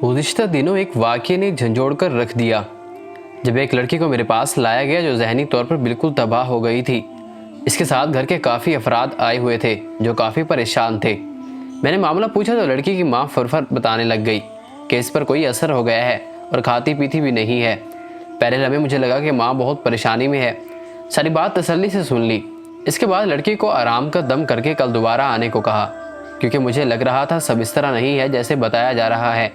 गुज़िश्ता दिनों एक वाक़ये ने झंझोड़ कर रख दिया जब एक लड़की को मेरे पास लाया गया जो ज़हनी तौर पर बिल्कुल तबाह हो गई थी। इसके साथ घर के काफ़ी अफराद आए हुए थे जो काफ़ी परेशान थे। मैंने मामला पूछा तो लड़की की माँ फरफर बताने लग गई कि इस पर कोई असर हो गया है और खाती पीती भी नहीं है। पहले लम्हे मुझे लगा कि माँ बहुत परेशानी में है। सारी बात तसल्ली से सुन ली। इसके बाद लड़की को आराम का दम करके कल दोबारा आने को कहा, क्योंकि मुझे लग रहा था सब इस तरह नहीं है जैसे बताया जा रहा है।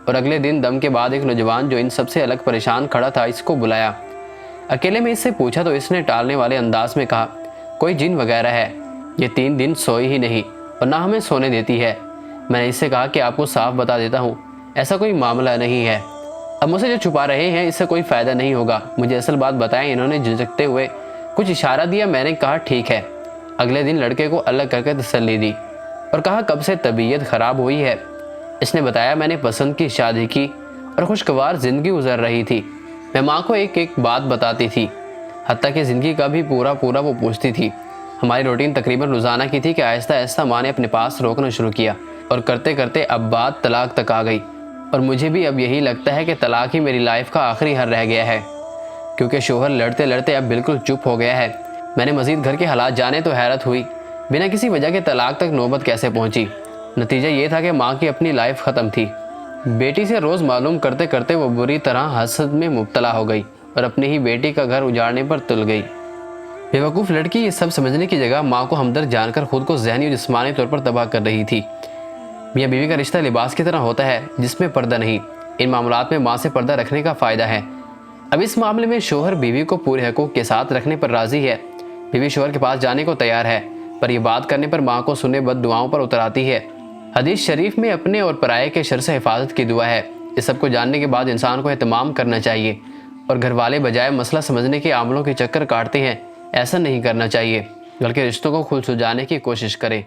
और अगले दिन दम के बाद एक नौजवान जो इन सबसे अलग परेशान खड़ा था इसको बुलाया। अकेले में इससे पूछा तो इसने टालने वाले अंदाज में कहा, कोई जिन वगैरह है, ये 3 दिन सोई ही नहीं और ना हमें सोने देती है। मैंने इससे कहा कि आपको साफ बता देता हूँ, ऐसा कोई मामला नहीं है। अब मुझसे जो छुपा रहे हैं इससे कोई फ़ायदा नहीं होगा, मुझे असल बात बताएं। इन्होंने झिझकते हुए कुछ इशारा दिया। मैंने कहा ठीक है। अगले दिन लड़के को अलग करके तसल्ली दी और कहा कब से तबीयत ख़राब हुई है। इसने बताया मैंने पसंद की शादी की और खुशगवार ज़िंदगी गुजर रही थी। मैं माँ को एक एक बात बताती थी, हत्ता कि ज़िंदगी का भी पूरा वो पूछती थी। हमारी रूटीन तकरीबन रोज़ाना की थी कि आहिस्ता आहिस्ता माँ ने अपने पास रोकना शुरू किया और करते करते अब बात तलाक तक आ गई। और मुझे भी अब यही लगता है कि तलाक ही मेरी लाइफ का आखिरी हल रह गया है, क्योंकि शोहर लड़ते लड़ते अब बिल्कुल चुप हो गया है। मैंने मज़ीद घर के हालात जाने तो हैरत हुई, बिना किसी वजह के तलाक तक नौबत कैसे पहुंची। नतीजा ये था कि माँ की अपनी लाइफ ख़त्म थी। बेटी से रोज़ मालूम करते करते वो बुरी तरह हसद में मुब्तला हो गई और अपनी ही बेटी का घर उजाड़ने पर तुल गई। बेवकूफ़ लड़की ये सब समझने की जगह माँ को हमदर्द जानकर खुद को ज़हनी और जिस्मानी तौर पर तबाह कर रही थी। मियाँ बीवी का रिश्ता लिबास की तरह होता है जिसमें पर्दा नहीं। इन मामलात में माँ से पर्दा रखने का फ़ायदा है। अब इस मामले में शोहर बीवी को पूरे हकूक़ के साथ रखने पर राज़ी है। बीवी शोहर के पास जाने को तैयार है, पर यह बात करने पर माँ को सुने बद दुआओं पर उतर आती है। हदीस शरीफ में अपने और पराये के शर से हिफाजत की दुआ है। इस सब को जानने के बाद इंसान को एहतमाम करना चाहिए और घर वाले बजाय मसला समझने के आमलों के चक्कर काटते हैं, ऐसा नहीं करना चाहिए, बल्कि रिश्तों को खुद सुलझाने की कोशिश करें।